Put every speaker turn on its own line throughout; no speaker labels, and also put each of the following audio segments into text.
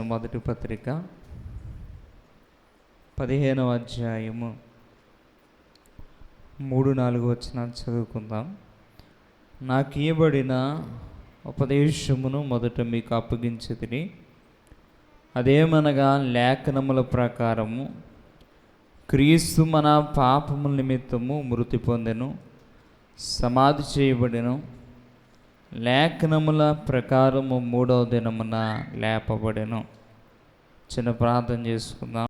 మొదటి పత్రిక 15వ అధ్యాయము 3-4 వచనాలు చదువుకుందాం. నాకు ఇయ్యబడిన ఉపదేశమును మొదట మీకు అప్పగించితిని. అదేమనగా, లేఖనముల ప్రకారము క్రీస్తు మన పాపముల నిమిత్తము మృతి పొందెను, సమాధి చేయబడెను, లేఖనముల ప్రకారము 3వ దినమున లేపబడెను. చిన్న ప్రార్థన చేసుకుందాం.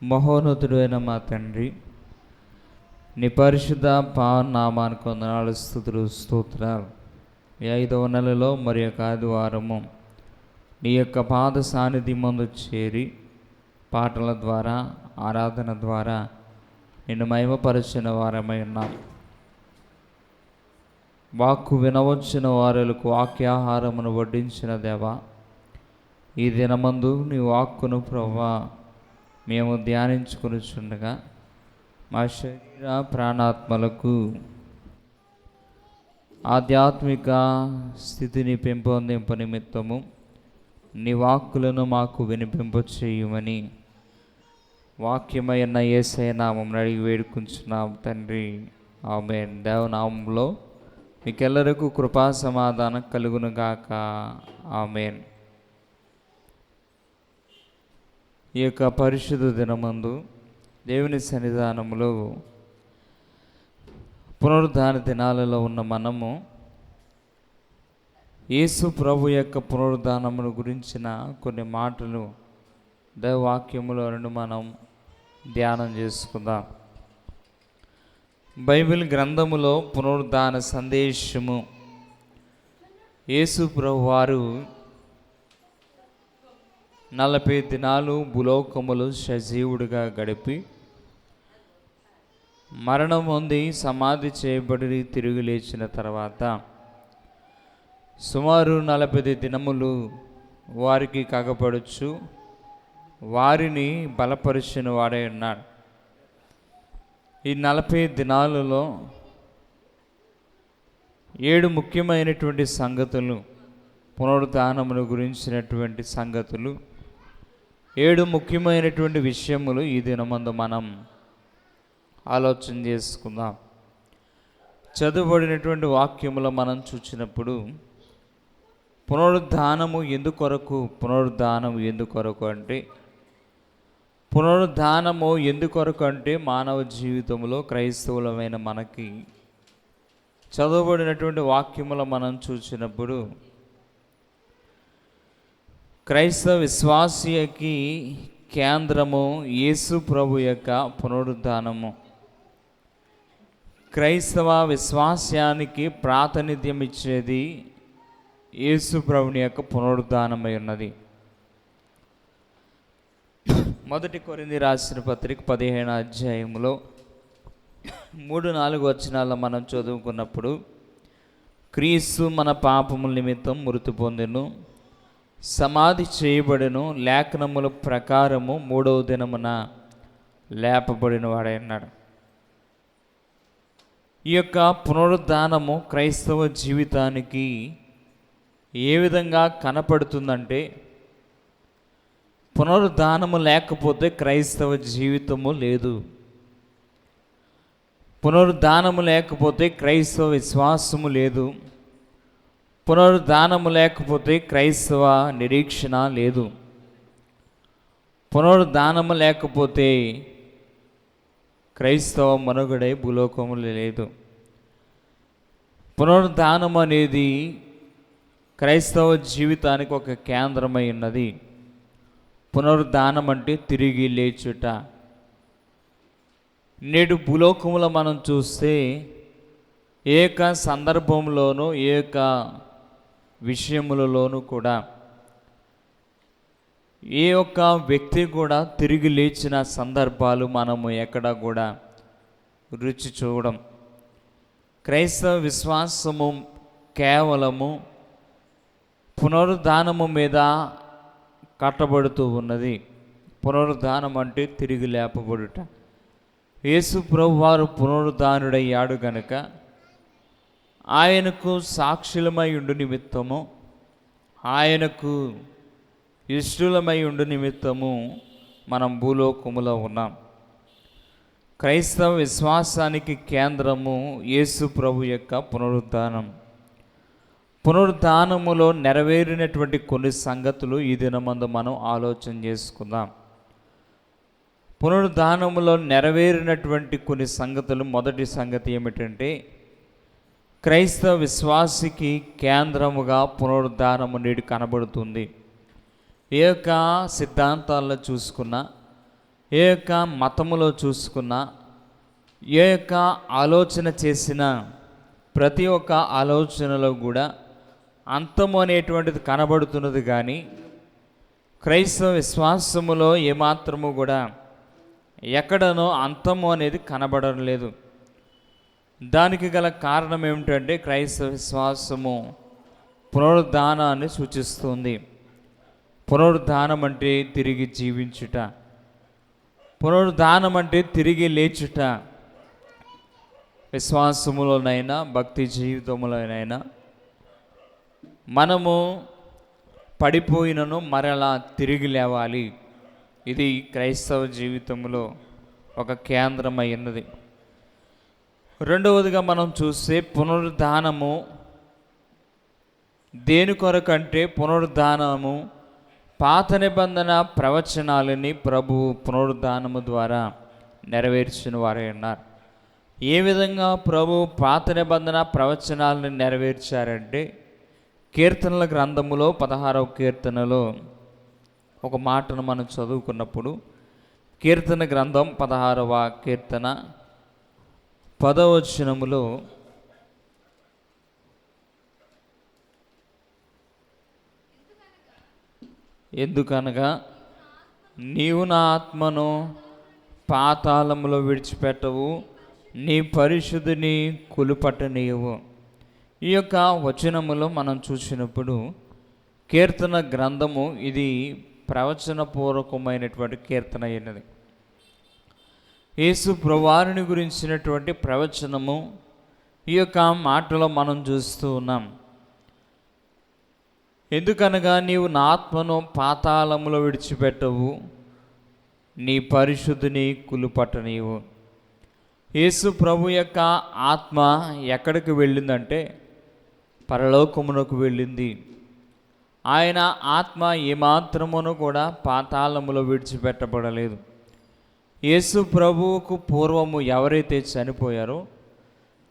మహోన్నతుడు అయిన మా తండ్రి, నీ పరిశుద్ధ పావనామానికి వందనాలు, స్తుతులు, స్తోత్రాలు. ఈ 5వ నెలలో మరి యొక్క ఆదివారము నీ యొక్క పాద సాన్నిధ్యమందు చేరి పాటల ద్వారా, ఆరాధన ద్వారా నిన్ను మహిమపరచిన వారమై ఉన్నాం. వాక్కు వినవచ్చిన వారులకు వాక్యాహారమును వడ్డించిన దేవా, ఈ దినమందు నీ వాక్కును ప్రభువా మేము ధ్యానించుకొనుచుండగా మా శరీర ప్రాణాత్మలకు ఆధ్యాత్మిక స్థితిని పెంపొందింప నిమిత్తము నీ వాక్కులను మాకు వినిపింప చేయమని వాక్యమైన యేసయ్య నామమున అడిగి వేడుకుంటున్నాం తండ్రి, ఆమేన్. దేవనామంలో మీకెల్లరకు కృపా సమాధానం కలుగును గాక, ఆమేన్. ఈ యొక్క పరిశుద్ధ దినమందు దేవుని సన్నిధానములో పునరుద్ధాన దినాలలో ఉన్న మనము యేసు ప్రభు యొక్క పునరుద్ధానమును గురించిన కొన్ని మాటలు దైవవాక్యములో నుండి మనం ధ్యానం చేసుకుందాం. బైబిల్ గ్రంథములో పునరుద్ధాన సందేశము యేసు ప్రభు వారు 40 దినాలు భూలోకములు సజీవుడిగా గడిపి మరణం పొంది సమాధి చేయబడి తిరిగి లేచిన తర్వాత సుమారు 40 దినములు వారికి కగపడుచు వారిని బలపరిచిన వాడై ఉన్నాడు. ఈ 40 దినాలలో 7 ముఖ్యమైనటువంటి సంగతులు, పునరుద్ధానమును గురించినటువంటి సంగతులు, 7 ముఖ్యమైనటువంటి విషయములు ఈ దినమందు మనం ఆలోచన చేసుకుందాం. చదువుబడినటువంటి వాక్యములో మనం చూసినప్పుడు పునరుద్ధానము ఎందుకొరకు అంటే పునరుద్ధానము ఎందుకొరకు అంటే మానవ జీవితంలో క్రైస్తవులమైన మనకి చదవబడినటువంటి వాక్యములో మనం చూసినప్పుడు క్రైస్తవ విశ్వాసికి కేంద్రము యేసు ప్రభు యొక్క పునరుద్ధానము. క్రైస్తవ విశ్వాసానికి ప్రాతినిధ్యం ఇచ్చేది యేసు ప్రభుని యొక్క పునరుద్ధానమై ఉన్నది. మొదటి కొరింథీ రాసిన పత్రిక 15వ అధ్యాయంలో 3-4 వచనాల్లో మనం చదువుకున్నప్పుడు, క్రీస్తు మన పాపముల నిమిత్తం మృతి పొందెను, సమాధి చేయబడెను, లేఖనముల ప్రకారము 3వ దినమున లేపబడిన వాడైనాడు. ఈ యొక్క పునరుద్ధానము క్రైస్తవ జీవితానికి ఏ విధంగా కనపడుతుందంటే, పునరుద్ధానము లేకపోతే క్రైస్తవ జీవితము లేదు. పునరుద్ధానము లేకపోతే క్రైస్తవ విశ్వాసము లేదు. పునరుద్ధానము లేకపోతే క్రైస్తవ నిరీక్షణ లేదు. పునరుద్ధానము లేకపోతే క్రైస్తవ మనుగడే భూలోకములు లేదు. పునరుద్ధానం అనేది క్రైస్తవ జీవితానికి ఒక కేంద్రమై ఉన్నది. పునరుద్ధానం అంటే తిరిగి లేచుట. నేడు భూలోకములో మనం చూస్తే ఏక సందర్భంలోనూ ఏక విషయములలోనూ కూడా ఏ ఒక్క వ్యక్తి కూడా తిరిగి లేచిన సందర్భాలు మనము ఎక్కడ కూడా రుచి చూడడం. క్రైస్తవ విశ్వాసము కేవలము పునరుద్ధానము మీద కట్టబడుతూ ఉన్నది. పునరుద్ధానం అంటే తిరిగి లేపబడుట. యేసు ప్రభు వారు పునరుద్ధానుడయ్యాడు గనుక ఆయనకు సాక్షులమై ఉండు నిమిత్తము ఆయనకు ఇష్టలమై ఉండు నిమిత్తము మనం భూలోకములో ఉన్నాం. క్రైస్తవ విశ్వాసానికి కేంద్రము యేసు ప్రభు యొక్క పునరుద్ధానం. పునరుద్ధానములో నెరవేరినటువంటి కొన్ని సంగతులు ఈ దినమందు మనం ఆలోచన చేసుకుందాం. పునరుద్ధానములో నెరవేరినటువంటి కొన్ని సంగతులు, మొదటి సంగతి ఏమిటంటే క్రైస్తవ విశ్వాసికి కేంద్రముగా పునరుద్ధానము నేడు కనబడుతుంది. ఏ యొక్క సిద్ధాంతాల్లో చూసుకున్నా, ఏ యొక్క మతములో చూసుకున్నా, ఏ యొక్క ఆలోచన చేసిన ప్రతి ఒక్క ఆలోచనలో కూడా అంతము అనేటువంటిది కనబడుతున్నది. కానీ క్రైస్తవ విశ్వాసములో ఏమాత్రము కూడా ఎక్కడనో అంతము అనేది కనబడడం లేదు. దానికి గల కారణం ఏమిటంటే క్రైస్తవ విశ్వాసము పునరుద్ధానాన్ని సూచిస్తుంది. పునరుద్ధానం అంటే తిరిగి జీవించుట, పునరుద్ధానం అంటే తిరిగి లేచుట. విశ్వాసములోనైనా భక్తి జీవితంలోనైనా మనము పడిపోయినను మరలా తిరిగి లేవాలి. ఇది క్రైస్తవ జీవితంలో ఒక కేంద్రమైనది. రెండవదిగా మనం చూస్తే పునరుద్ధానము దేని కొరకంటే పునరుద్ధానము పాత నిబంధన ప్రవచనాలని ప్రభు పునరుద్ధానము ద్వారా నెరవేర్చిన వారే ఉన్నారు. ఏ విధంగా ప్రభు పాత నిబంధన ప్రవచనాలను నెరవేర్చారంటే కీర్తనల గ్రంథములో 16వ కీర్తనలో ఒక మాటను మనం చదువుకున్నప్పుడు, కీర్తన గ్రంథం 16వ కీర్తన 10వ వచనములో ఎందుకనగా నీవు నా ఆత్మను పాతాళములో విడిచిపెట్టవు, నీ పరిశుద్ధిని కులుపట్టనీయవు. ఈ యొక్క వచనములో మనం చూసినప్పుడు కీర్తన గ్రంథము ఇది ప్రవచనపూర్వకమైనటువంటి కీర్తన అయినది. యేసు ప్రభువారిని గురించినటువంటి ప్రవచనము ఈ యొక్క మాటలో మనం చూస్తూ ఉన్నాం. ఎందుకనగా నీవు నా ఆత్మను పాతాళములో విడిచిపెట్టవు, నీ పరిశుద్ధిని కులుపట్టనీవు. యేసు ప్రభు యొక్క ఆత్మ ఎక్కడికి వెళ్ళిందంటే పరలోకమునకు వెళ్ళింది. ఆయన ఆత్మ ఏమాత్రమును కూడా పాతాళములో విడిచిపెట్టబడలేదు. యేసు ప్రభువుకు పూర్వము ఎవరైతే చనిపోయారో,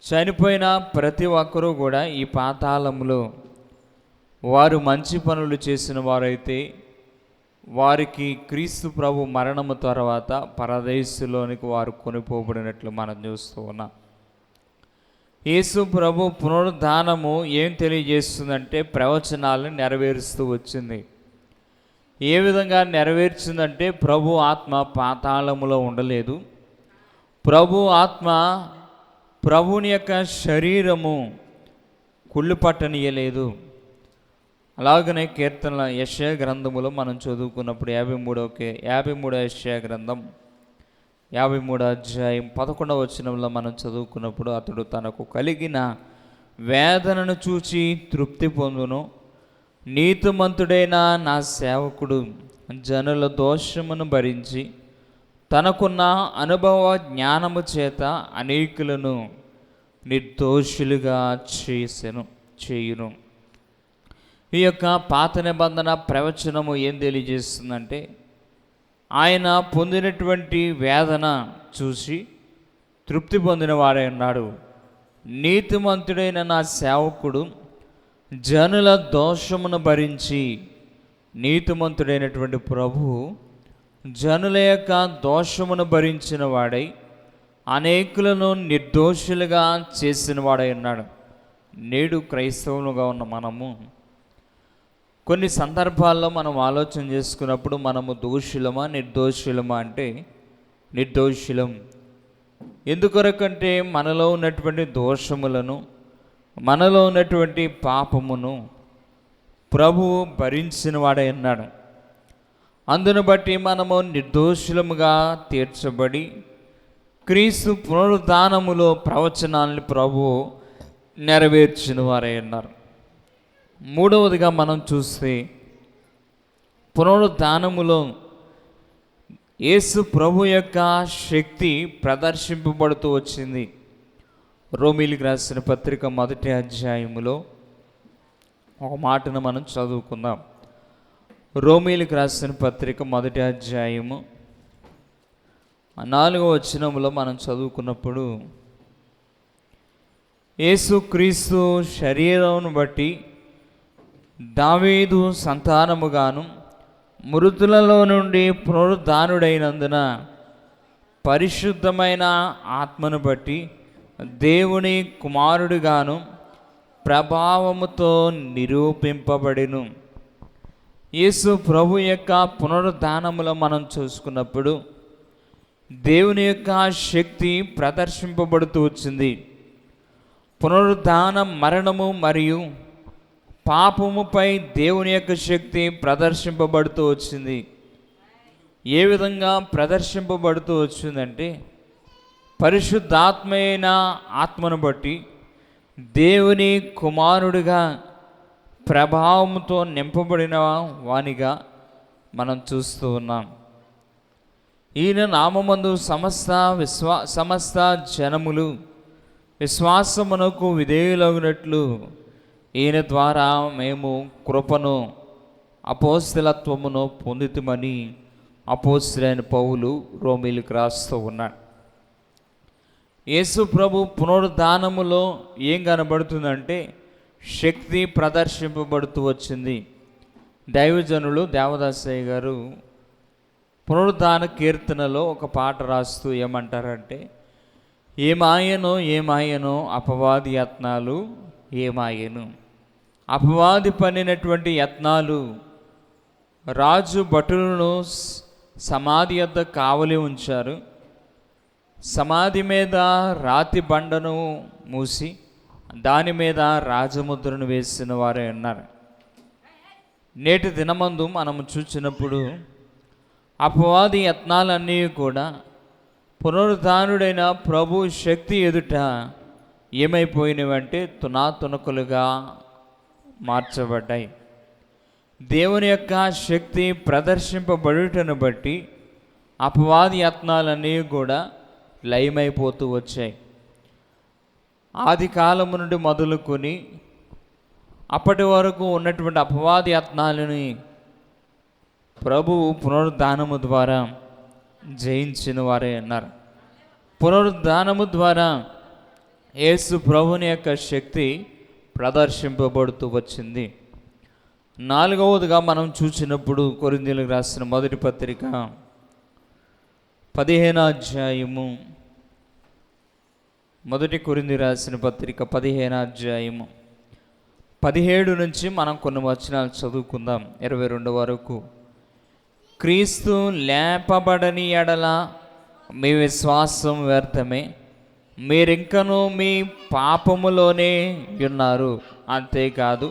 చనిపోయిన ప్రతి ఒక్కరూ కూడా ఈ పాతాళములో వారు మంచి పనులు చేసిన వారైతే వారికి క్రీస్తు ప్రభు మరణము తర్వాత పరదేశులోనికి వారు కొనిపోబడినట్లు మనం చూస్తూ ఉన్నాం. యేసు ప్రభు పునరుద్ధానము ఏం తెలియజేస్తుందంటే ప్రవచనాలను నెరవేరుస్తూ వచ్చింది. ఏ విధంగా నెరవేర్చిందంటే ప్రభు ఆత్మ పాతాళములో ఉండలేదు. ప్రభు ఆత్మ ప్రభుని యొక్క శరీరము కుళ్ళు పట్టనీయలేదు. అలాగనే కీర్తనల యెషయా గ్రంథములో మనం చదువుకున్నప్పుడు 53వ యెషయా గ్రంథం 53వ అధ్యాయం 11వ వచనంలో మనం చదువుకున్నప్పుడు, అతడు తనకు కలిగిన వేదనను చూచి తృప్తి పొందును, నీతిమంతుడైన నా సేవకుడు జనుల దోషమును భరించి తనకున్న అనుభవ జ్ఞానము చేత అనేకులను నిర్దోషులుగా చేయును. ఈ యొక్క పాత నిబంధన ప్రవచనము ఏం తెలియజేస్తుందంటే ఆయన పొందినటువంటి వేదన చూసి తృప్తి పొందిన వాడే ఉన్నాడు. నీతిమంతుడైన నా సేవకుడు జనుల దోషమును భరించి, నీతిమంతుడైనటువంటి ప్రభువు జనుల యొక్క దోషమును భరించిన వాడై అనేకులను నిర్దోషులుగా చేసిన వాడై ఉన్నాడు. నేడు క్రైస్తవులుగా ఉన్న మనము కొన్ని సందర్భాల్లో మనం ఆలోచన చేసుకున్నప్పుడు మనము దోషులమా నిర్దోషులమా అంటే నిర్దోషులం. ఎందుకొరకంటే మనలో ఉన్నటువంటి దోషములను, మనలో ఉన్నటువంటి పాపమును ప్రభువు భరించిన వాడై ఉన్నాడు. అందును బట్టి మనము నిర్దోషులముగా తీర్చబడి క్రీస్తు పునరుద్ధానములో ప్రవచనాలను ప్రభువు నెరవేర్చిన వారై ఉన్నారు. మూడవదిగా మనం చూస్తే పునరుద్ధానములో యేసు ప్రభు యొక్క శక్తి ప్రదర్శింపబడుతూ వచ్చింది. రోమీయులకు రాసిన పత్రిక 1వ అధ్యాయములో ఒక మాటను మనం చదువుకుందాం. రోమీయులకు రాసిన పత్రిక 1వ అధ్యాయము 4వ వచనములో మనం చదువుకున్నప్పుడు, యేసుక్రీస్తు శరీరమును బట్టి దావీదు సంతానముగాను మృతులలో నుండి పునరుద్ధానుడైనందున పరిశుద్ధమైన ఆత్మను బట్టి దేవుని కుమారుడిగాను ప్రభావముతో నిరూపింపబడెను. యేసు ప్రభు యొక్క పునరుద్ధానములో మనం చూసుకున్నప్పుడు దేవుని యొక్క శక్తి ప్రదర్శింపబడుతూ వచ్చింది. పునరుద్ధాన మరణము మరియు పాపముపై దేవుని యొక్క శక్తి ప్రదర్శింపబడుతూ వచ్చింది. ఏ విధంగా ప్రదర్శింపబడుతూ వచ్చిందంటే, పరిశుద్ధాత్మైన ఆత్మను బట్టి దేవుని కుమారుడిగా ప్రభావంతో నింపబడిన వానిగా మనం చూస్తూ ఉన్నాం. ఈయన నామమందు సమస్త జనములు విశ్వాసమునకు విధేయులగునట్లు ఈయన ద్వారా మేము కృపను అపోస్తలత్వమును పొందితమని అపోస్తలుడైన పౌలు రోమీయులకు రాస్తూ ఉన్నాడు. యేసు ప్రభు పునరుద్ధానములో ఏం కనబడుతుందంటే శక్తి ప్రదర్శింపబడుతూ వచ్చింది. దైవజనులు దేవదాసయ్య గారు పునరుద్ధాన కీర్తనలో ఒక పాట రాస్తూ ఏమంటారంటే, ఏమాయనో అపవాది యత్నాలు ఏమాయను. అపవాది పన్నినటువంటి యత్నాలు, రాజు భటులను సమాధి వద్ద కావలి ఉంచారు. సమాధి మీద రాతి బండను మూసి దాని మీద రాజముద్రను వేసిన వారే ఉన్నారు. నేటి దినమందు మనము చూసినప్పుడు అపవాది యత్నాలన్నీ కూడా పునరుద్ధానుడైన ప్రభు శక్తి ఎదుట ఏమైపోయినవంటే తునాతునకులుగా మార్చబడ్డాయి. దేవుని యొక్క శక్తి ప్రదర్శింపబడుటను బట్టి అపవాది యత్నాలన్నీ కూడా లయమైపోతూ వచ్చాయి. ఆది కాలము నుండి మొదలుకొని అప్పటి వరకు ఉన్నటువంటి అపవాది యత్నాలని ప్రభువు పునరుద్ధానము ద్వారా జయించిన వారే అన్నారు. పునరుద్ధానము ద్వారా యేసు ప్రభుని యొక్క శక్తి ప్రదర్శింపబడుతూ వచ్చింది. 4వదిగా మనం చూసినప్పుడు కొరింథీయులకు రాసిన మొదటి పత్రిక 15వ అధ్యాయము, మొదటి కొరింథీ రాసిన పత్రిక 15వ అధ్యాయము 17 నుంచి మనం కొన్ని వచనాలు చదువుకుందాం 22 వరకు. క్రీస్తు లేపబడని ఎడల మీ విశ్వాసం వ్యర్థమే, మీరింకనూ మీ పాపములోనే ఉన్నారు. అంతేకాదు,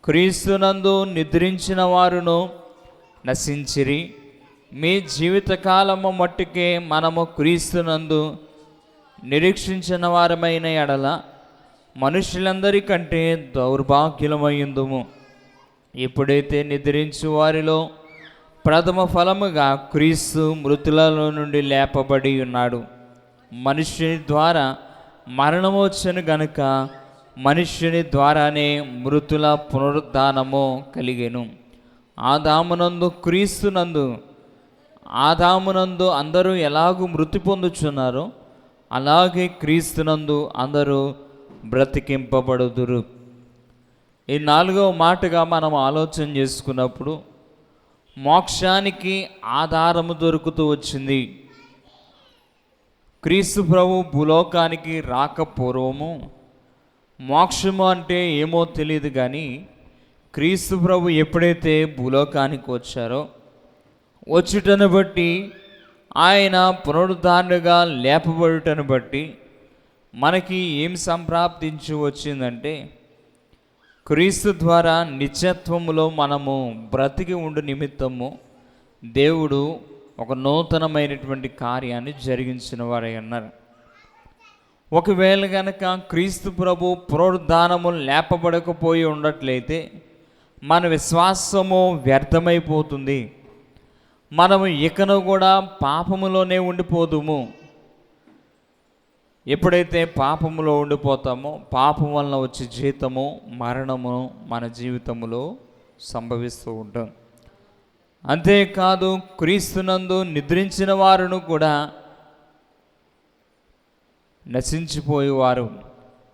క్రీస్తునందు నిద్రించిన వారును నశించిరి. మీ జీవితకాలము మట్టుకే మనము క్రీస్తునందు నిరీక్షించిన వారమైన ఎడల మనుషులందరికంటే దౌర్భాగ్యులమైందుము. ఎప్పుడైతే నిద్రించు వారిలో ప్రథమ ఫలముగా క్రీస్తు మృతులలో నుండి లేపబడి ఉన్నాడు. మనుష్యుని ద్వారా మరణము వచ్చెను గనుక మనుష్యుని ద్వారానే మృతుల పునరుద్ధానము కలిగెను. ఆదామునందు అందరూ ఎలాగూ మృతి పొందుచున్నారో అలాగే క్రీస్తునందు అందరూ బ్రతికింపబడుదురు. ఈ 4వ మాటగా మనం ఆలోచన చేసుకున్నప్పుడు మోక్షానికి ఆధారము దొరుకుతూ వచ్చింది. క్రీస్తు ప్రభు భూలోకానికి రాకపూర్వము మోక్షము అంటే ఏమో తెలియదు, కానీ క్రీస్తు ప్రభు ఎప్పుడైతే భూలోకానికి వచ్చారో వచ్చుటను బట్టి, ఆయన పునరుద్ధానుగా లేపబడుటను బట్టి మనకి ఏం సంప్రాప్తించి వచ్చిందంటే, క్రీస్తు ద్వారా నిత్యత్వములో మనము బ్రతికి ఉండు నిమిత్తము దేవుడు ఒక నూతనమైనటువంటి కార్యాన్ని జరిగించిన వారై అన్నారు. ఒకవేళ గనక క్రీస్తు ప్రభు పునరుద్ధానము లేపబడకపోయి ఉండట్లయితే మన విశ్వాసము వ్యర్థమైపోతుంది. మనము ఇకను కూడా పాపములోనే ఉండిపోదుము. ఎప్పుడైతే పాపములో ఉండిపోతామో పాపం వలన వచ్చే జీతము మరణము మన జీవితంలో సంభవిస్తూ ఉంటాం. అంతేకాదు క్రీస్తునందు నిద్రించిన వారును కూడా నశించిపోయేవారు.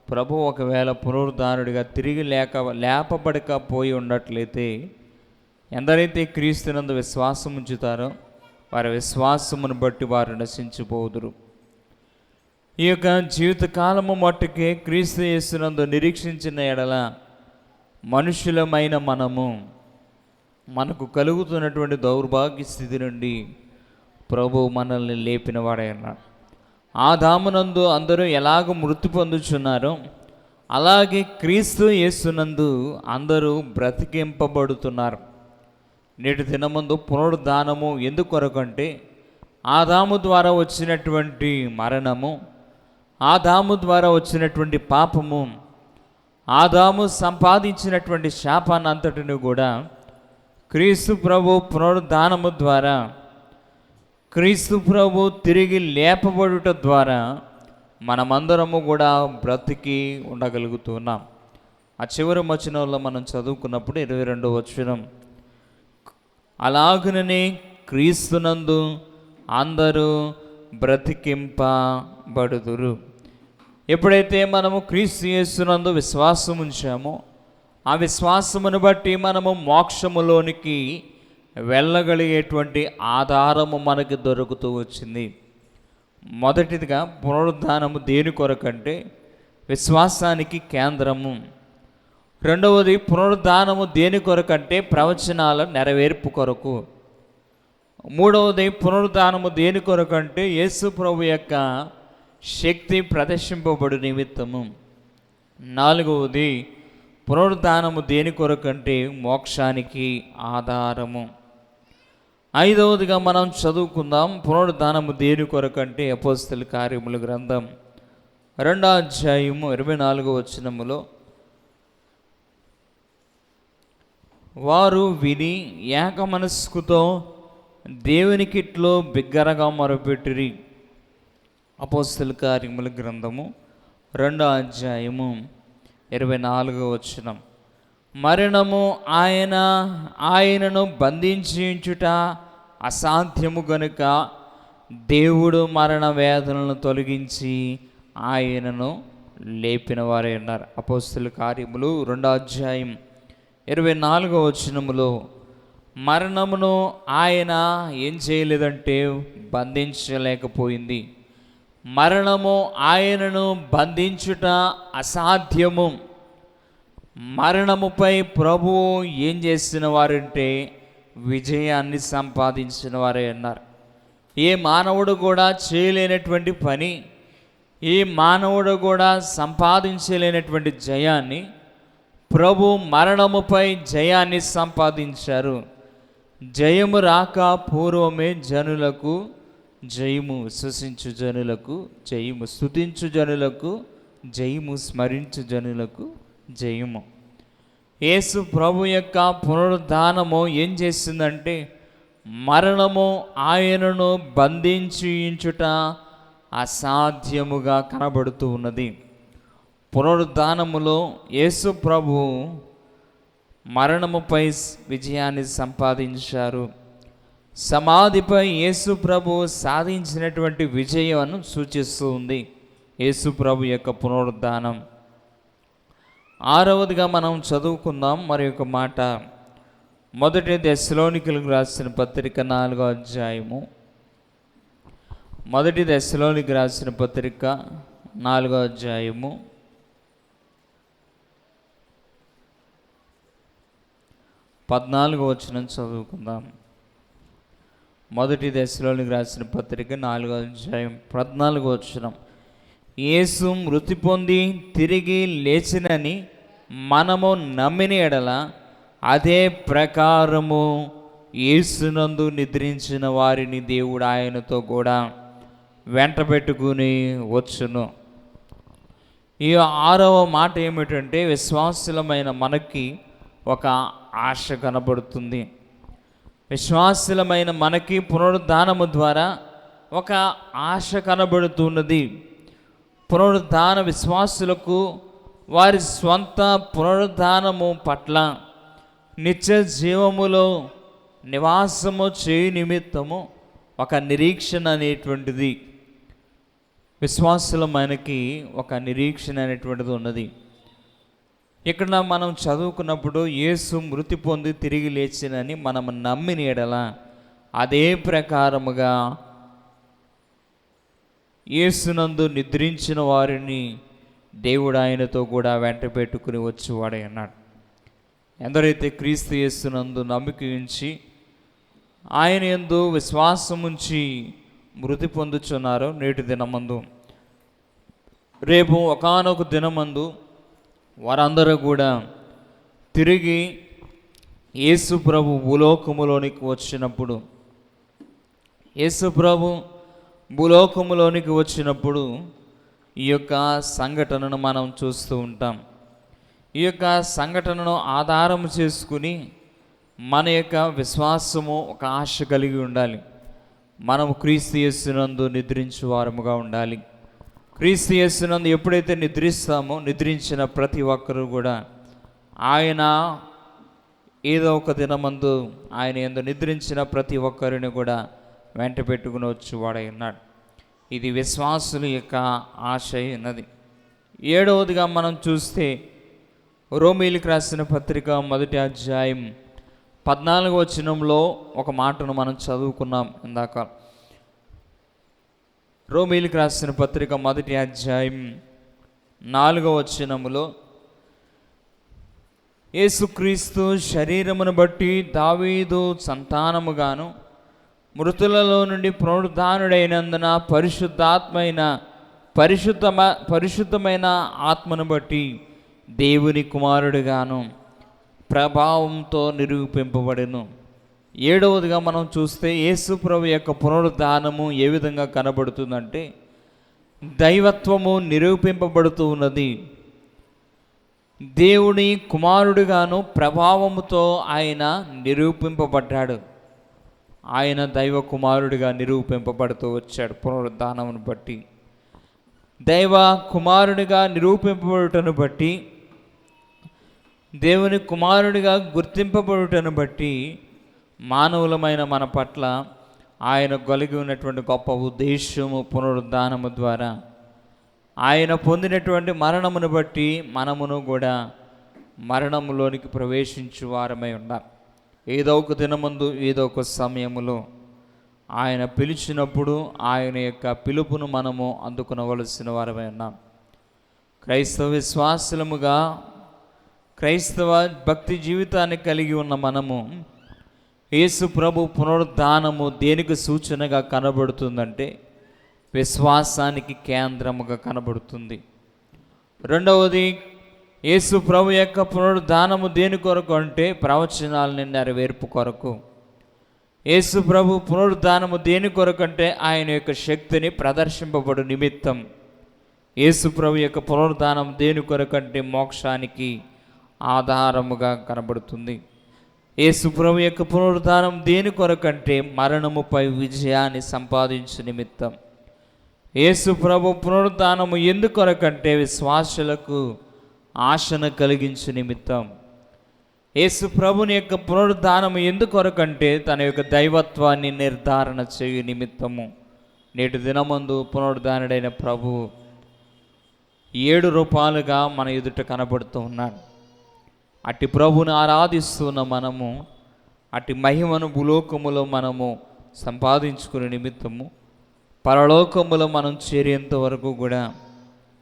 ప్రభు ఒకవేళ పునరుద్ధానుడిగా తిరిగి లేపబడకపోయి ఉన్నట్లయితే ఎందరైతే క్రీస్తునందు విశ్వాసం ఉంచుతారో వారి విశ్వాసమును బట్టి వారు నశించిపోదురు. ఈ యొక్క జీవితకాలము మట్టుకే క్రీస్తు యేసునందు నిరీక్షించిన ఎడల మనుషులమైన మనకు కలుగుతున్నటువంటి దౌర్భాగ్య స్థితి నుండి ప్రభు మనల్ని లేపినవాడే అన్నాడు. ఆదామునందు అందరూ ఎలాగ మృతి పొందుచున్నారో అలాగే క్రీస్తు యేసునందు అందరూ బ్రతికింపబడుతున్నారు. నేటి దినమందు పునరుద్ధానము ఎందుకొరకంటే ఆదాము ద్వారా వచ్చినటువంటి మరణము, ఆదాము ద్వారా వచ్చినటువంటి పాపము, ఆదాము సంపాదించినటువంటి శాపాన్ని అంతటిని కూడా క్రీస్తు ప్రభు పునరుద్ధానము ద్వారా, క్రీస్తు ప్రభు తిరిగి లేపబడుట ద్వారా మనమందరము కూడా బ్రతికి ఉండగలుగుతున్నాం. ఆ చివరి వచనంలో మనం చదువుకున్నప్పుడు 22వ వచనం, అలాగుననే క్రీస్తునందు అందరూ బ్రతికింపబడుదురు. ఎప్పుడైతే మనము క్రీస్తు యేసునందు విశ్వాసం ఉంచామో ఆ విశ్వాసమును బట్టి మనము మోక్షములోనికి వెళ్ళగలిగేటువంటి ఆధారము మనకి దొరుకుతూ వచ్చింది. మొదటిదిగా పునరుద్ధానము దేని కొరకంటే విశ్వాసానికి కేంద్రము. రెండవది పునరుద్ధానము దేని కొరకంటే ప్రవచనాల నెరవేర్పు కొరకు. మూడవది పునరుద్ధానము దేని కొరకంటే యేసు ప్రభు యొక్క శక్తి ప్రదర్శింపబడు నిమిత్తము. నాలుగవది పునరుద్ధానము దేని కొరకంటే మోక్షానికి ఆధారము. ఐదవదిగా మనం చదువుకుందాం, పునరుద్ధానము దేని కొరకంటే అపోస్తలుల కార్యముల గ్రంథం 2వ అధ్యాయము 24వ వచనములో, వారు విని ఏక మనస్కుతో దేవునికిట్లో బిగ్గరగా మొరపెట్టిరి. అపోస్తలుల కార్యముల గ్రంథము 2వ అధ్యాయము 24వ వచనం, మరణము ఆయనను బంధించుట అసాధ్యము గనుక దేవుడు మరణ వేదనలను తొలగించి ఆయనను లేపిన వారే అన్నారు. అపోస్తలుల కార్యములు 2వ అధ్యాయం 24వ వచనములో మరణమును ఆయన ఏం చేయలేదంటే బంధించలేకపోయింది. మరణము ఆయనను బంధించుట అసాధ్యము. మరణముపై ప్రభువు ఏం చేసిన వారంటే విజయాన్ని సంపాదించిన వారే అన్నారు. ఏ మానవుడు కూడా చేయలేనటువంటి పని, ఏ మానవుడు కూడా సంపాదించలేనటువంటి జయాన్ని ప్రభు మరణముపై జయాన్ని సంపాదించారు. జయము రాక పూర్వమే జనులకు జయము, విశ్వసించు జనులకు జయము, స్తుతించు జనులకు జయము, స్మరించు జనులకు జయము. యేసు ప్రభు యొక్క పునరుద్ధానము ఏం చేసిందంటే మరణము ఆయనను బంధించుట అసాధ్యముగా కనబడుతూ ఉన్నది. పునరుద్ధానములో యేసు ప్రభు మరణముపై విజయాన్ని సంపాదించారు. సమాధిపై యేసు ప్రభు సాధించినటువంటి విజయాన్ని సూచిస్తూ ఉంది యేసు ప్రభు యొక్క పునరుద్ధానం. ఆరవదిగా మనం చదువుకుందాం మరి ఒక మాట, మొదటి దెస్సలోనికలకు రాసిన పత్రిక 4వ అధ్యాయము, మొదటి దెస్సలోనికి రాసిన పత్రిక 4వ అధ్యాయము 14వ వచనం చదువుకుందాం. మొదటి దెస్సలోనికి రాసిన పత్రిక 4వ అధ్యాయం 14వ వచనం, యేసు మృతి పొంది తిరిగి లేచినని మనము నమ్మిన ఎడల అదే ప్రకారము యేసునందు నిద్రించిన వారిని దేవుడు ఆయనతో కూడా వెంట పెట్టుకుని వచ్చును. ఈ 6వ మాట ఏమిటంటే విశ్వాసులమైన మనకి ఒక ఆశ కనబడుతుంది. విశ్వాసులమైన మనకి పునరుద్ధానము ద్వారా ఒక ఆశ కనబడుతున్నది. పునరుద్ధాన విశ్వాసులకు వారి స్వంత పునరుద్ధానము పట్ల నిత్య జీవములో నివాసము చేయు నిమిత్తము ఒక నిరీక్షణ అనేటువంటిది విశ్వాసుల మనకి ఒక నిరీక్షణ అనేటువంటిది ఉన్నది. ఇక్కడ మనం చదువుకున్నప్పుడు యేసు మృతి పొంది తిరిగి లేచినని మనం నమ్మిన ఎడల అదే ప్రకారముగా యేసునందు నిద్రించిన వారిని దేవుడు ఆయనతో కూడా వెంట పెట్టుకుని వచ్చేవాడై అన్నాడు. ఎందరైతే క్రీస్తు యేసునందు నమ్మిక ఉంచి ఆయన యందు విశ్వాసముంచి మృతి పొందుచున్నారో నేటి దినమందు రేపు ఒకానొక దినమందు వారందరూ కూడా తిరిగి యేసు ప్రభు భూలోకములోనికి వచ్చినప్పుడు ఈ యొక్క సంఘటనను మనం చూస్తూ ఉంటాం. ఈ యొక్క సంఘటనను ఆధారం చేసుకుని మన యొక్క విశ్వాసము ఒక ఆశ కలిగి ఉండాలి. మనము క్రీస్తు యేసునందు నిద్రించు వారముగా ఉండాలి. క్రీస్తు యేసునందు ఎప్పుడైతే నిద్రిస్తామో నిద్రించిన ప్రతి ఒక్కరూ కూడా ఆయన ఏదో ఒక దినమందు ఆయన యందు నిద్రించిన ప్రతి ఒక్కరిని కూడా వెంట పెట్టుకుని వచ్చేవాడై ఉన్నాడు. ఇది విశ్వాసుల యొక్క ఆశ ఉన్నది. 7వదిగా మనం చూస్తే రోమీయులకు రాసిన పత్రిక 1వ అధ్యాయం 14వ వచనంలో ఒక మాటను మనం చదువుకున్నాం ఇందాక. రోమీయులకు రాసిన పత్రిక 1వ అధ్యాయం 4వ వచనములో యేసుక్రీస్తు శరీరమును బట్టి దావీదు సంతానముగాను మృతులలో నుండి పునరుద్ధానుడైనందున పరిశుద్ధమైన ఆత్మను బట్టి దేవుని కుమారుడిగాను ప్రభావంతో నిరూపింపబడెను. 7వదిగా మనం చూస్తే యేసు ప్రభు యొక్క పునరుద్ధానము ఏ విధంగా కనబడుతుందంటే దైవత్వము నిరూపింపబడుతూ ఉన్నది. దేవుని కుమారుడిగాను ప్రభావముతో ఆయన నిరూపింపబడ్డాడు. ఆయన దైవ కుమారుడిగా నిరూపింపబడుతూ వచ్చాడు. పునరుద్ధానమును బట్టి దైవ కుమారుడిగా నిరూపింపబడుటను బట్టి దేవుని కుమారుడిగా గుర్తింపబడుటను బట్టి మానవులమైన మన పట్ల ఆయన కలిగి ఉన్నటువంటి గొప్ప ఉద్దేశము పునరుద్ధానము ద్వారా ఆయన పొందినటువంటి మరణమును బట్టి మనమును కూడా మరణములోనికి ప్రవేశించు వారమై ఉండాలి. ఏదో ఒక దినమందు ఏదో ఒక సమయములో ఆయన పిలిచినప్పుడు ఆయన యొక్క పిలుపును మనము అందుకునవలసిన వారమై ఉన్నాం. క్రైస్తవ విశ్వాసులముగా క్రైస్తవ భక్తి జీవితాన్ని కలిగి ఉన్న మనము యేసు ప్రభు పునరుద్ధానము దేనికి సూచనగా కనబడుతుందంటే విశ్వాసానికి కేంద్రముగా కనబడుతుంది. 2వది యేసు ప్రభు యొక్క పునరుద్ధానము దేని కొరకు అంటే ప్రవచనాలని నెరవేర్పు కొరకు. యేసు ప్రభు పునరుద్ధానము దేని కొరకు అంటే ఆయన యొక్క శక్తిని ప్రదర్శింపబడు నిమిత్తం. యేసు ప్రభు యొక్క పునరుద్ధానం దేని కొరకు అంటే మోక్షానికి ఆధారముగా కనబడుతుంది. యేసు ప్రభు యొక్క పునరుద్ధానం దేని కొరకంటే మరణముపై విజయాన్ని సంపాదించు నిమిత్తం. యేసు ప్రభు పునరుద్ధానము ఎందుకొరకంటే విశ్వాసులకు ఆశను కలిగించు నిమిత్తం. యేసు ప్రభుని యొక్క పునరుద్ధానము ఎందుకొరకంటే తన యొక్క దైవత్వాన్ని నిర్ధారణ చేయు నిమిత్తము. నేటి దినమందు పునరుద్ధానుడైన ప్రభు 7 రూపాలుగా మన ఎదుట కనబడుతూ ఉన్నాడు. అట్టి ప్రభుని ఆరాధిస్తున్న మనము అట్టి మహిమను భూలోకములో మనము సంపాదించుకునే నిమిత్తము పరలోకములో మనం చేరేంత వరకు కూడా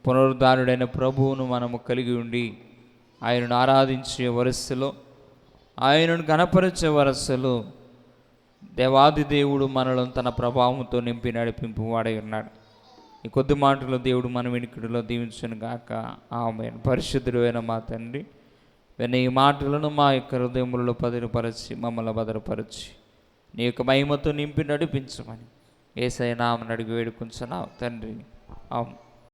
పునరుద్ధానుడైన ప్రభువును మనము కలిగి ఉండి ఆయనను ఆరాధించే వరసలో ఆయనను గణపరిచే వరసలో దేవాది దేవుడు మనలను తన ప్రభావంతో నింపి నడిపింపు వాడై ఉన్నాడు. ఈ కొద్ది మాటలో దేవుడు మన వెనుకడిలో దీవించును గాక. ఆమేన్. పరిశుద్ధుడు అయిన మా తండ్రి, విన్న ఈ మాటలను మా యొక్క హృదయములలో భద్రపరచి మమ్మల్ని భద్రపరచి నీ యొక్క మహిమతో నింపి నడిపించమని యేసయ్య నామమున అడిగి వేడుకుంటున్నాము తండ్రి. ఆమేన్.